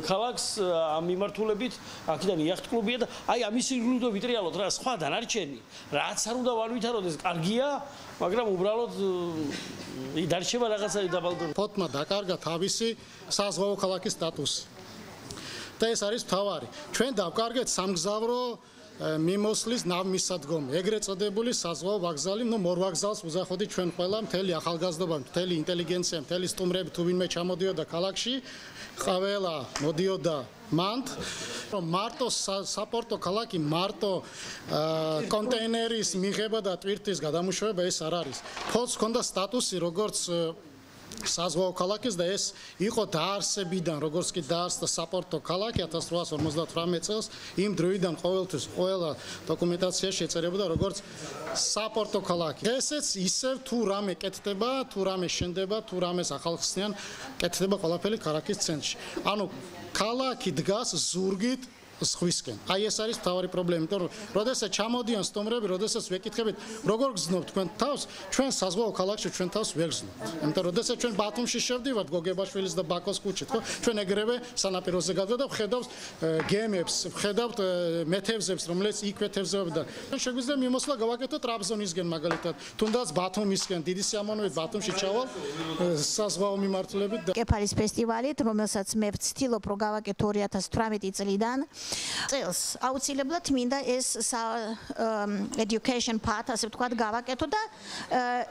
ქალაქს ამ მიმართულებით აქედან იახტ-კლუბია და აი ამის ირგვლივ ვიტრიალოთ რა სხვა დანარჩენი რაც არ უნდა ვალვითაროდეს კარგია მაგრამ უბრალოდ დარჩება რაღაცა დაბალდო ფოტმა დაკარგა თავისი საზღვაო ქალაქის სტატუსი და ეს არის მთავარი ჩვენ დავკარგეთ სამგზავრო მიმოსვლის ნავმისადგომი ეგრეთ წოდებული საზღვაო ვокზალი ნუ მორვაგზალს უზახოდი ჩვენ ყველა მთელი ახალგაზრდობა მთელი ინტელიგენცია მთელი სტუმრები თუ ვინმე ჩამოდიოდა ქალაქში ყველა მოდიოდა მანდ რომ მარტო საპორტო ქალაქი მარტო კონტეინერის მიღება და ტვირთის გადამუშავება ეს არ არის ფოლს ჰქონდა სტატუსი როგორც საზღვაო ქალაქის და ეს იყო დაარსებიდან როგორც კი დაარსდა საპორტო ქალაქი 1858 წელს იმ დროიდან ყოველთვის ყველა დოკუმენტაცია შეწერებოდა როგორც საპორტო ქალაქი ესეც ისევ თუ რამე კეთდება თუ რამე შენდება თუ რამეს ახალხსნიან კეთდება ყველაფერი ქალაქის ცენტრში ანუ ქალაქი დგას ზურგით სხვისკენ. აი ეს არის თავარი პრობლემა, იმიტომ რომ როდესაც ჩამოდიან სტუმრები, როდესაც ვეკითხებით, როგორ გზნობთ თქვენ თავს, ჩვენ საზღვაო ქალაქში ჩვენ თავს ვერ გზნობთ. იმიტომ რომ როდესაც ჩვენ ბათუმში შევდივართ გოგებაშვილის და ბაკოს ქუჩით, ხო? ჩვენ ეგრევე სანაპიროზე გადავდივართ და ვხედავთ გემებს, ვხედავთ მეთევზებს, რომლებიც იქვე თევზებდა. ჩვენ შეგვიძლია მიმოსვლა გავაკეთოთ ტრაბზონისგან მაგალითად, თუნდაც ბათუმისგან, დიდი სიამოვნებით ბათუმში ჩავალ საზღვაო მიმართულებით და კეფალის ფესტივალით, რომელსაც მე ვცდილობ რომ გავაკეთო 2018 წლიდან წელს აუცილებლად მინდა ეს education part ასე ვთქვათ გავაკეთო და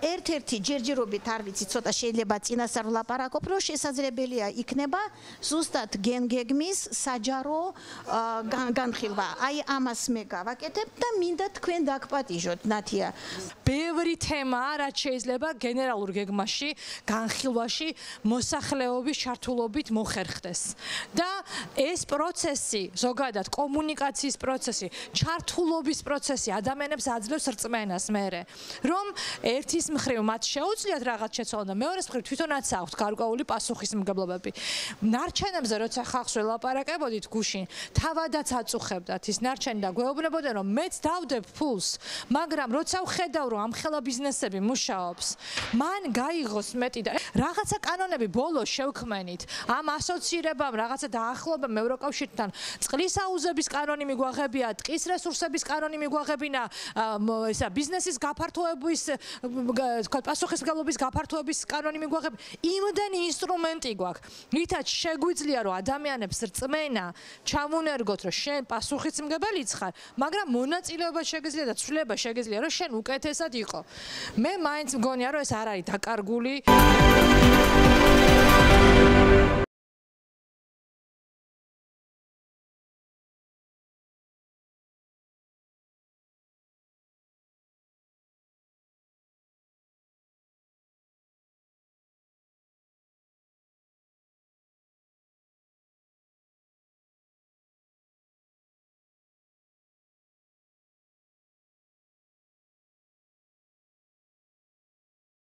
ერთ-ერთი ჯერჯერობით არ ვიცი ცოტა შეიძლება წინასწარ ვლაპარაკობ რომ შესაძლებელია იქნება ზუსტად გენგეგმის საჯარო განხილვა აი ამას მე გავაკეთებ და მინდა თქვენ დაგპატიჟოთ ნათია ბევრი თემა რაც შეიძლება გენერალურ გეგმაში განხილვაში მოსახლეობის ჩართულობით მოხერხდეს და ეს პროცესი ზოგადად კომუნიკაციის პროცესი, ჩართულობის პროცესი ადამიანებს აძლევს რწმენას მერე. რომ ერთის მხრივ მათ შეუძლიათ რაღაც შეცვალონ და მეორეს მხრივ თვითონაც აქვთ გარკვეული პასუხისმგებლობები. ნარჩენებზე როცა ხალხს ველაპარაკებოდით გუშინ, თავადაც აწუხებდათ ის ნარჩენი და გვეუბნებოდნენ რომ მეც დავდებ ფულს, მაგრამ როცა ვხედავ რომ ამ ხელა ბიზნესები მუშაობს, მან გაიღოს მეტი და რაღაცა კანონები ბოლოს შევქმენით, ამ ასოცირებამ რაღაცა დაახლოებამ ევროკავშირთან წყლის აუზების კანონი მიგვაღებია, ტყის რესურსების კანონი მიგვაღებინა, ესა ბიზნესის გაფართოების, თქვა პასუხისმგებლობის გაფართოების კანონი მიგვაღებია. იმდენი ინსტრუმენტი გვაქვს. რითაც შეგვიძლია რომ ადამიანებს რწმენა ჩამუნერგოთ, რომ შენ პასუხისმგებელიც ხარ, მაგრამ მონაწილეობა შეგიძლია და ცვლილება შეგიძლია, რომ შენ უკეთესად იყო. მე მაინც მგონია, რომ ეს არ არის დაკარგული.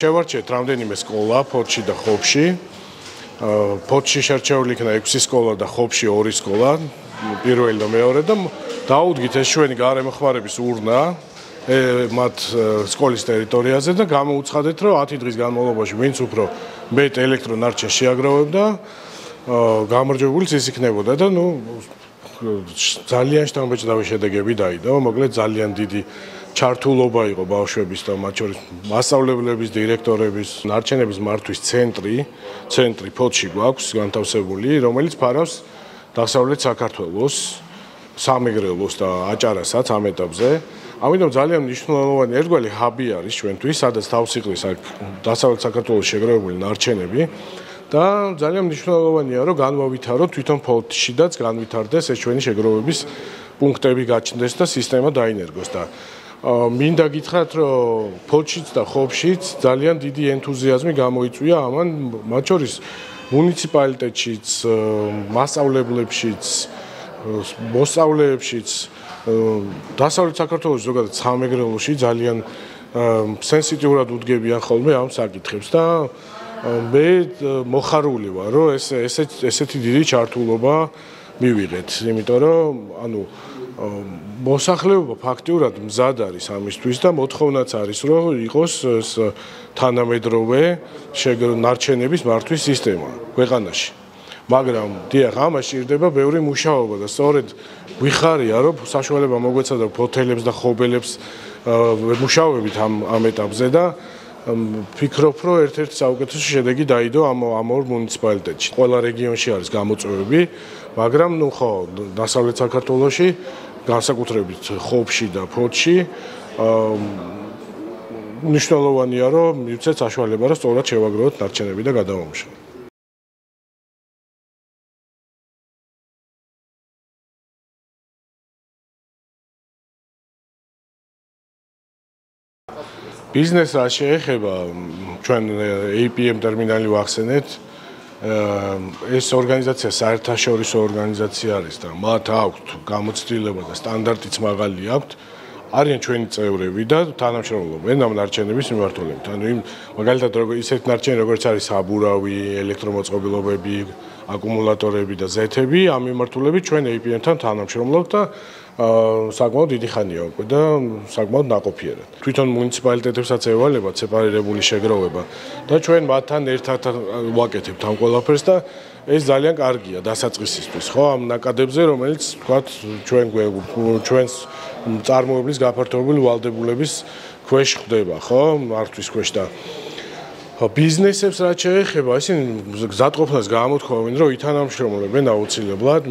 შევარჩიეთ რამდენიმე სკოლა ფოთში და ხობში. ფოთში შერჩეული იქნა 6 სკოლა და ხობში 2 სკოლა, პირველი და მეორე და დაუდგით ეს ჩვენი გარემოხმარების urna მათ სკოლის ტერიტორიაზე და გამოუცხადეთ, რომ 10 დღის განმავლობაში ვინც უფრო მეტ ელექტრონარჩენს შეაგროვებდა, გამარჯვებულიც ის იქნებოდა და ძალიან შთამბეჭდავი შედეგები დაიდო. მოკლედ ძალიან დიდი ჩართულობა იყო ბავშვების და მათ შორის მასწავლებლების, დირექტორების, ნარჩენების მართვის ცენტრი ფოთში გვაქვს განთავსებული, რომელიც ფარავს დასავლეთ საქართველოს, სამეგრელოს და აჭარასაც ამ ეტაპზე. ამიტომ ძალიან მნიშვნელოვანი ერთგვარი ჰაბი არის ჩვენთვის, სადაც თავს იყრის დასავლეთ საქართველოს შეგროვებული ნარჩენები და ძალიან მნიშვნელოვანია, რომ განვავითაროთ თვითონ ფოთშიდაც განვითარდეს ეს ჩვენი შეგროვების პუნქტები გაჩნდეს და სისტემა დაინერგოს და მინდა გითხრათ, რომ ფოთშიც და ხობშიც ძალიან დიდი ენთუზიაზმი გამოიწვია ამან, მათ შორის მუნიციპალიტეტშიც, მასწავლებლებშიც, მოსწავლეებშიც, დასავლეთ საქართველოს ზოგადად სამეგრელოში ძალიან სენსიტიურად უდგებიან ხოლმე ამ საკითხებს და მე მოხარული ვარ, რომ ესეთი დიდი ჩართულობა მივიღეთ, იმიტომ რომ მოსახლეობა ფაქტიურად მზად არის ამისთვის და მოთხოვნაც არის, რომ იყოს თანამედროვე ნარჩენების მართვის სისტემა ქვეყანაში. მაგრამ დიახ, ამას სჭირდება ბევრი მუშაობა და სწორედ ვიხარია, რომ საშუალება მოგვეცადა ფოთელებს და ხობელებს მუშაობებით ამ ეტაპზე და ვფიქრობ, რომ ერთ-ერთი საუკეთესო შედეგი დაიდო ამ ორ მუნიციპალიტეტში. ყველა რეგიონში არის გამოწვევები, მაგრამ დასავლეთ საქართველოში, განსაკუთრებით ხობში და ფოთში, მნიშვნელოვანია, რომ მივცეთ საშუალება, რომ სწორად შევაგროვოთ ნარჩენები და გადავამუშავოთ. ბიზნესს რა შეეხება, ჩვენ APM ტერმინალი ვახსენეთ, ეს ორგანიზაცია საერთაშორისო ორგანიზაცია არის და მათ აქვთ გამოცდილება და სტანდარტიც მაღალი აქვთ. არიან ჩვენი წევრები და თანამშრომლობენ ამ ნარჩენების მიმართულებით. მაგალითად, ისეთი ნარჩენი, როგორც არის საბურავი, ელექტრომოწყობილობები, აკუმულატორები და ზეთები, ამ მიმართულებით ჩვენ APM-თან თანამშრომლობთ და საკმაოდ დიდი ხანია უკვე და საკმაოდ ნაყოფიერად. თვითონ მუნიციპალიტეტებსაც ევალებათ სეპარირებული შეგროვება და ჩვენ მათთან ერთად ვაკეთებთ ამ ყველაფერს და ეს ძალიან კარგია დასაწყისისთვის, ხო, ამ ნაკადებზე, რომელიც თქვათ ჩვენს წარმოებლის გაფართოებული ვალდებულების ქვეშ ხდება, ხო, მართვის ქვეშ და ბიზნესებს რაც შეეხება, ისინი გზადყოფნას გამოთქვამენ, რომ ითანამშრომლებენ აუცილებლად.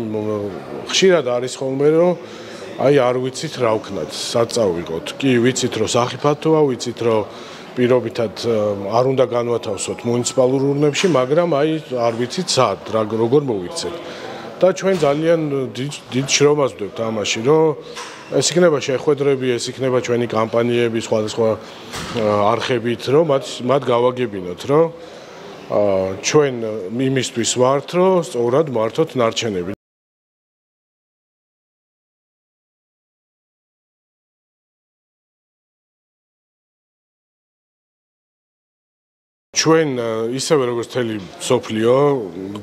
ხშირად არის ხოლმე, რომ არ ვიცით რა ვქნათ, სად წავიღოთ. კი, ვიცით, რომ სახიფათოა, ვიცით, რომ პირობითად არ უნდა განვათავსოთ მუნიციპალურ ურნებში, მაგრამ არ ვიცით სად, როგორ მოვიქცეთ. და ჩვენ ძალიან დიდ შრომას ვდებთ ამაში, რომ ეს იქნება შეხვედრები, ეს იქნება ჩვენი კამპანიები სხვადასხვა არხებით, რომ მათ გავაგებინოთ, რომ ჩვენ იმისთვის ვართ, რომ სწორად მართოთ ნარჩენები. ჩვენ ისევე როგორც მთელი სოფლიო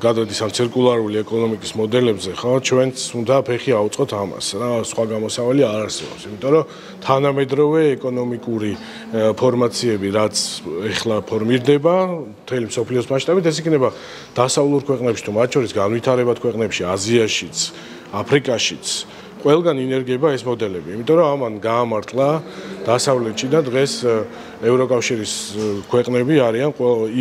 გადადის ამ ცირკულარული ეკონომიკის მოდელებზე, ხო, ჩვენც უნდა ფეხი აუწყოთ ამას, რა, სხვა გამოსავალი არ არსებობს, იმიტომ რომ თანამედროვე ეკონომიკური ფორმაციები, რაც ეხლა ფორმირდება მთელი სოფლიოს მასშტაბით, ეს იქნება დასავლურ ქვეყნებში თუ მათ შორის განვითარებად ქვეყნებში, აზიაშიც, აფრიკაშიც ყველგან ინერგება ეს მოდელები, იმიტომ რომ ამან გაამართლა დასავლეთში და დღეს ევროკავშირის ქვეყნები არიან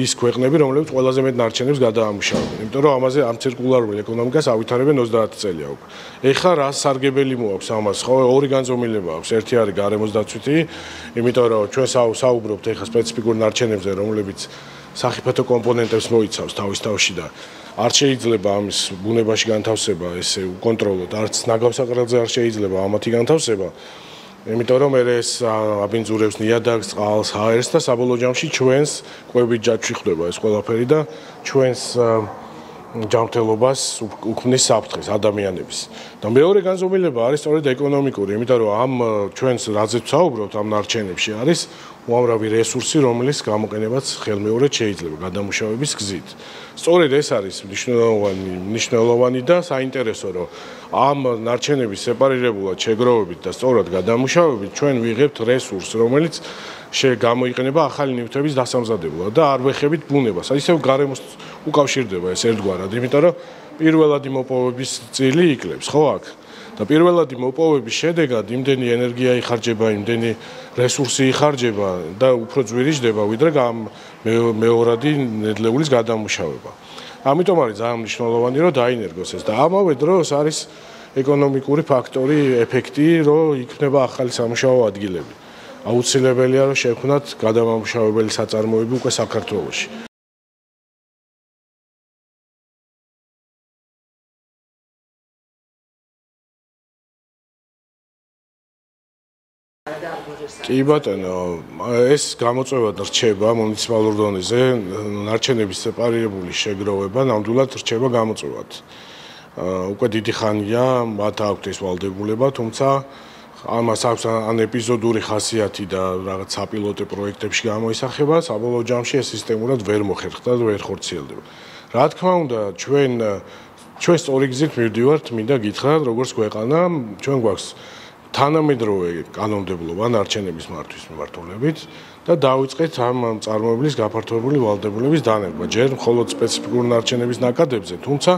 ის ქვეყნები, რომლებიც ყველაზე მეტ ნარჩენებს გადაამუშავებენ, იმიტომ რომ ამაზე ამ ცირკულარულ ეკონომიკას ავითარებენ 30 წელია უკვე. ეხლა რა სარგებელი მოაქვს ამას, ხო, ორი განზომილება აქვს, ერთი არის გარემოს დაცვითი, იმიტომ რომ ჩვენ საუბრობთ ეხლა სპეციფიკურ ნარჩენებზე, რომლებიც სახიფათო კომპონენტებს მოიცავს თავის თავში და არ შეიძლება ამის ბუნებაში განთავსება, ესე უკონტროლოთ, არც ნაგავსაყრელზე არ შეიძლება ამათი განთავსება. იმიტომ რომ ეს აბინძურებს ნიადაგს, წყალს, ჰაერს და საბოლოო ჯამში ჩვენს კვებით ჯაჭვში ხდება ეს ყველაფერი და ჩვენს ჯანმრთელობას უქმნის საფრთხეს ადამიანების. და მეორე განზომილება არის სწორედ ეკონომიკური, იმიტომ რომ ამ ჩვენს რაზეც ვსაუბრობთ ამ ნარჩენებში არის უამრავი რესურსი, რომელიც გამოყენებაც ხელმეორედ შეიძლება გადამუშავების გზით. სწორედ ეს არის მნიშვნელოვანი და საინტერესო, რომ ამ ნარჩენების სეპარირებულად შეგროვებით და სწორად გადამუშავებით ჩვენ ვიღებთ რესურსს, რომელიც გამოიყენება ახალი ნივთების დასამზადებლად და არ ვეხებით ბუნებას. ისევ გარემოს უკავშირდება ეს ერთგვარად, იმიტომ რომ პირველადი მოპოვების წილი იკლებს, ხო აქ? და პირველადი მოპოვების შედეგად იმდენი ენერგია იხარჯება, იმდენი რესურსი იხარჯება და უფრო ძვირიჯდება, ვიდრე მეორადი ნედლეულის გადამუშავება. ამიტომ არის ძალიან მნიშვნელოვანი, რომ დაინერგოს ეს და ამავე დროს არის ეკონომიკური ფაქტორი, ეფექტი, რომ იქნება ახალი სამუშაო ადგილები. აუცილებელია, რომ შევქმნათ გადამამუშავებელი საწარმოები უკვე საქართველოში. კი ბატონო, ეს გამოწვევად რჩება მუნიციპალურ დონეზე, ნარჩენების სეპარირებული შეგროვება ნამდვილად რჩება გამოწვევად. უკვე დიდი ხანია მათ აქვთ ეს ვალდებულება, თუმცა ამას აქვს ან ეპიზოდური ხასიათი და რაღაც საპილოტო პროექტებში გამოისახება, საბოლოო ჯამში ეს სისტემურად ვერ მოხერხდა და ვერ ხორციელდება. რა თქმა უნდა, ჩვენ სწორი გზით მივდივართ, მინდა გითხრათ, როგორც ქვეყანა, ჩვენ გვაქვს თანამედროვე კანონმდებლობა ნარჩენების მართვის მიმართულებით და დაიწყეთ ამ წარმოებლის გაფართოებული ვალდებულების დანერგვა. ჯერ მხოლოდ სპეციფიკური ნარჩენების ნაკადებზე, თუმცა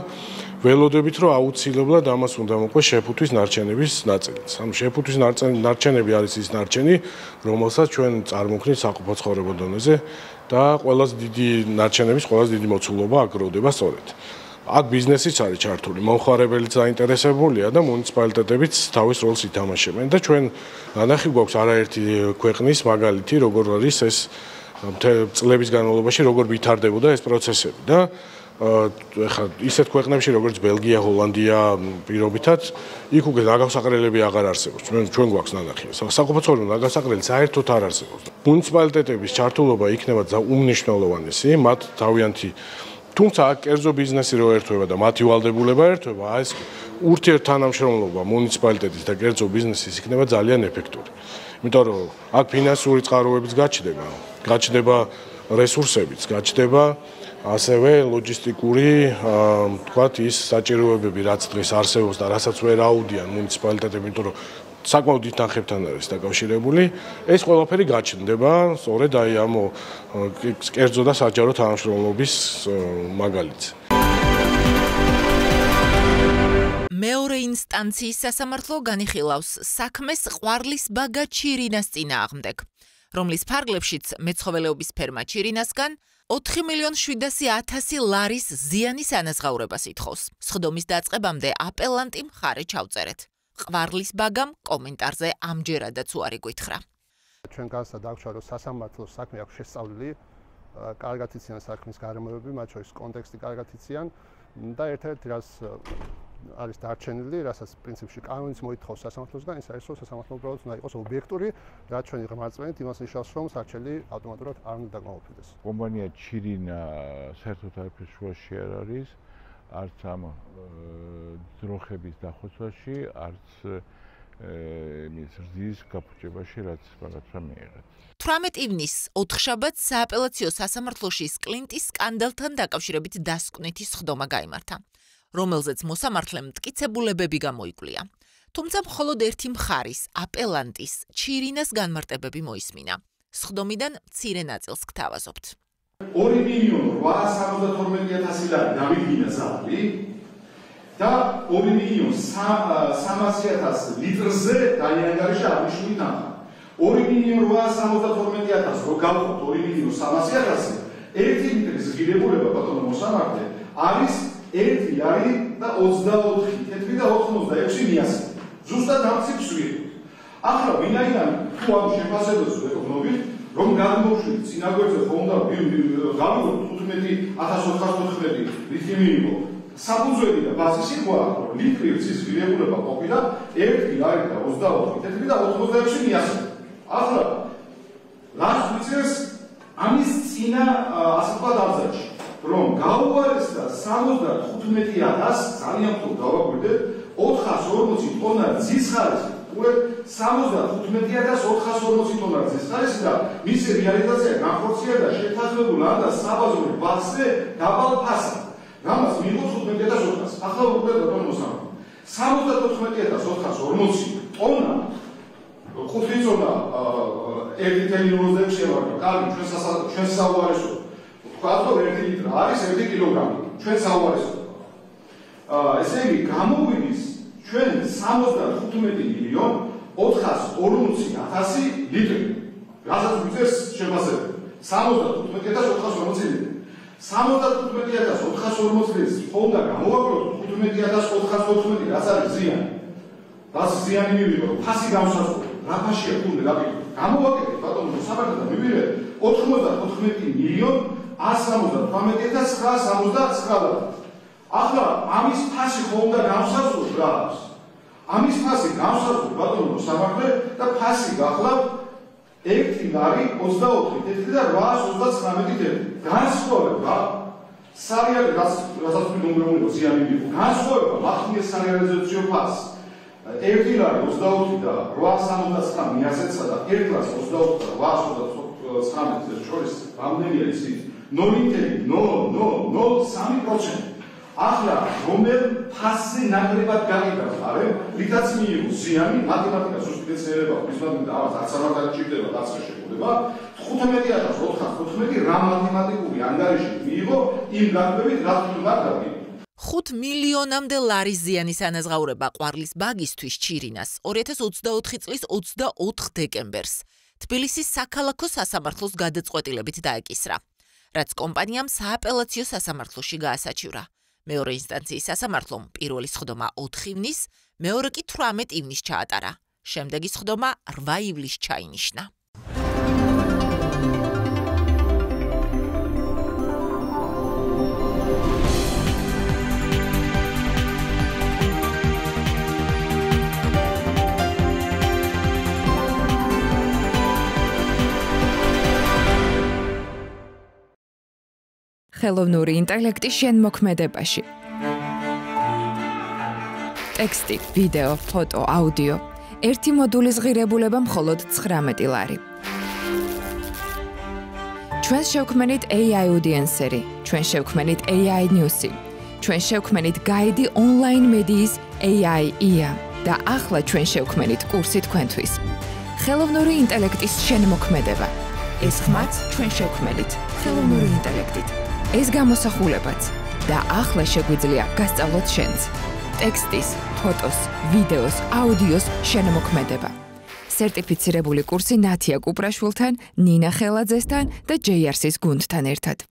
ველოდებით, რომ აუცილებლად ამას უნდა მოყვეს შეფუთვის ნარჩენების ნაწილიც. ამ შეფუთვის ნარჩენები არის ის ნარჩენი, რომელსაც ჩვენ წარმოვქნით საყოფაცხოვრებო დონეზე და ყველაზე დიდი ნარჩენების ყველაზე დიდი მოცულობა აგროვდება სწორედ. აქ ბიზნესიც არის ჩართული, მომხმარებელიც დაინტერესებულია და მუნიციპალიტეტებიც თავის როლს ითამაშებენ და ჩვენ ნანახი გვაქვს არაერთი ქვეყნის მაგალითი, როგორ არის ეს წლების განმავლობაში, როგორ ვითარდებოდა ეს პროცესები და ეხლა ისეთ ქვეყნებში, როგორც ბელგია, ჰოლანდია პირობითად, იქ უკვე ნაგავსაყრელები აღარ არსებობს. ჩვენ გვაქვს ნანახი. საყოფაცხოვრებო ნაგავსაყრელი საერთოდ არ არსებობს. მუნიციპალიტეტების ჩართულობა იქნება უმნიშვნელოვანესი, მათ თავიანთი თუმცა კერძო ბიზნესი რო ერთვება და მათი ვალდებულება ერთვება, ეს ურთიერთთანამშრომლობა მუნიციპალიტეტის და კერძო ბიზნესის იქნება ძალიან ეფექტური. იმიტომ რომ აქ ფინანსური წყაროებიც გაჩნდება რესურსებიც, გაჩნდება ასევე ლოჯისტიკური, თქვათ, ის საჭიროებები, რაც დღეს არსებობს და რასაც ვერ აუდიან მუნიციპალიტეტები, იმიტომ რომ საკმაოდ დიდ თანხებთან არის დაკავშირებული, ეს ყველაფერი გაჩნდება, სწორედ აი ამ კერძო და საჯარო თანამშრომლობის მაგალითზე. მეორე ინსტანციის სასამართლო განიხილავს საქმეს ყვარლის ბაგა ჩირინას წინააღმდეგ, რომლის ფარგლებშიც მეცხოველეობის ფერმა ჩირინასგან 4.700.000 ლარის ზიანის ანაზღაურებას ითხოვს. სხდომის დაწყებამდე აპელანტი მხარე ჩავწერეთ. ყვარლის ბაგამ კომენტარზე ამჯერადაც უარი გითხრა. ჩვენ განსა დაგვრჩა, რომ სასამართლოს საქმე აქვს შესწავლილი, კარგად იციან საქმის გარემოებები, მათ შორის კონტექსტი კარგად იციან და ერთ-ერთი რაც არის დარჩენილი, რასაც პრინციპში კანონიც მოითხოვს სასამართლოსგან, ის არის, რომ სასამართლო უბრალოდ უნდა იყოს ობიექტური, რაც ჩვენი ღმერთწმენით იმას ნიშნავს, რომ სარჩელი ავტომატურად არ უნდა დაგმოვფრინდეს. კომპანია ჩირინა საერთოდ არაფერ შუაში არ არის. არც ამ ძროხების დახოცვაში, არც მის რძის გაფუჭებაში, რაც რაღაცა მიიღეთ. 18 ივნისს ოთხშაბათს სააპელაციო სასამართლოში სკლინტის სკანდალთან დაკავშირებით დასკვნითი სხდომა გაიმართა, რომელზეც მოსამართლემ მტკიცებულებები გამოიკვლია. თუმცა მხოლოდ ერთი მხარის, აპელანტის, ჩირინას განმარტებები მოისმინა. სხდომიდან მცირე ნაწილს გთავაზობთ. 2.872.000 ლარი დავიდგინა ზალი და 2.300.000 ლიტრზე დაინერგარიშა აღნიშნული თანხა. 2.872.000 რო გავხოთ 2.300.000, 1 ლიტრის ღირებულება ბატონო მოსამართლე არის 1 ლარი და 24 თეთრი და 86 მიასი. ზუსტად ამ ციფრს ვიღებთ. ახლა ვინაიდან თუ ამ შეფასებებს ვეკონობით, რომ გადმოვშვით წინაგვერდზე ხო უნდა გავიგოთ 15.414 ლიტრი მინიმუმ. საფუძველი და ბაზისი ყვა, რომ ლიტრი რძის ღირებულება ყოფილა 1 ლარი და 24 თეთრი და 86 მიასი. ახლა რას ვიწერს ამის წინა ასე ვთქვათ აბზაცში, რომ გაუარესდა 75.000 ძალიან უფრო დავაკვირდეთ 440 ტონა რძის ხარისხი. უბრალოდ 75440 ტონა რძის ხარისხი და მისი რეალიზაცია განხორციელდა შეთანხმებულ ანდა საბაზური ბაზზე დაბალ ფასად. რამაც მიიღო 15400. ახლა უკვე ბატონო მოსამართლე 74440 ტონა ხუთწონა 1.26 ვარ. კარგი, ჩვენ საუარესო. თქვა რომ 1 ლიტრი არის 1 კილოგრამი. ჩვენ საუარესო. ესე იგი გამოგვიდის ჩვენ 75.440.000 ლიტრი. რასაც გვიწევს შეფასება. 75.440 ლიტრი. 75.440 ლიტრის ხონდა გამოვაკლოთ 15.414, რაც არის ზიანი. რაც ზიანი მივიღო, ფასი გამოსაზღვრე. რა ფასია თუნდე გაკეთე. გამოვაკეთეთ ბატონო მოსამართლე და მივიღეთ 94.178.969. ახლა ამის ფასი ხონდა გამოსაზღვრე რა არის? ამის ფასი გამოსაზღვრე ბატონო მოსამართლე და ფასი გახლავთ 1 ლარი 24 თეთრი და 839 თეთრი. განსხვავება სარეალ რასაც ნუმერული ზიანი მიიღო. განსხვავება მახმის სარეალიზაციო ფასი 1 ლარი 24 და 869 მიასეცა და 1 ლარი 24 და 839 შორის რამდენია იცით? 0.0003%. ახლა რომელ ფასზე ნაკლებად გაიყავს არე? რითაც მიიღო ზიანი მათემატიკას უსწრებება, ისმადი და არც არ ჭირდება დაცვა შეყოლება 15.414 რა მათემატიკური ანგარიში მიიღო იმ გაგებით რაც უნდა გავიგო. 5 მილიონამდე ლარის ზიანის ანაზღაურება ყვარლის ბაგისთვის ჩირინას 2024 წლის 24 დეკემბერს თბილისის საქალაქო სასამართლოს გადაწყვეტილებით დაეკისრა, რაც კომპანიამ სააპელაციო სასამართლოში გაასაჩივრა. მეორე ინსტანციის სასამართლომ პირველი სხდომა 4 ივნის, მეორე კი 18 ივნის ჩაატარა. შემდეგი სხდომა 8 ივლისს ჩაინიშნა. ხელოვნური ინტელექტი შენმოქმედებაში. ტექსტი, ვიდეო, ფოტო, აუდიო. ერთი მოდულის ღირებულება მხოლოდ 19 ლარი. ჩვენ შევქმნით AI audience-ერი, ჩვენ შევქმნით AI News-ი, ჩვენ შევქმნით გაიდი ონლაინ მედიის AI-ია და ახლა ჩვენ შევქმნით კურსი თქვენთვის. ხელოვნური ინტელექტის შენმოქმედება. ეს ხმაც ჩვენ შევქმნით ხელოვნური ინტელექტით. ეს გამოსახულებაც და ახლა შეგვიძლია გასწავლოთ შენც. ტექსტის, ფოტოს, ვიდეოს, აუდიოს შენმოქმედება. სერტიფიცირებული კურსი ნათია კუპრაშვილთან, ნინა ხელაძესთან და JRC-ის გუნდთან ერთად.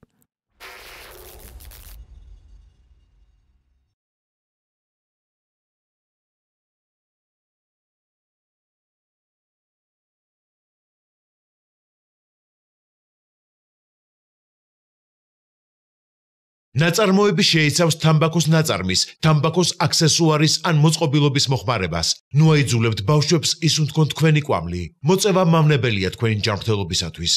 ნაწარმოები შეიცავს თამბაქოს ნაწარმის, თამბაქოს აქსესუარის ან მოწყობილობის მოხმარებას. ნუ აიძულებთ ბავშვებს ისუნთქონ თქვენი კვამლი. მოწევა მავნებელია თქვენი ჯანმრთელობისათვის.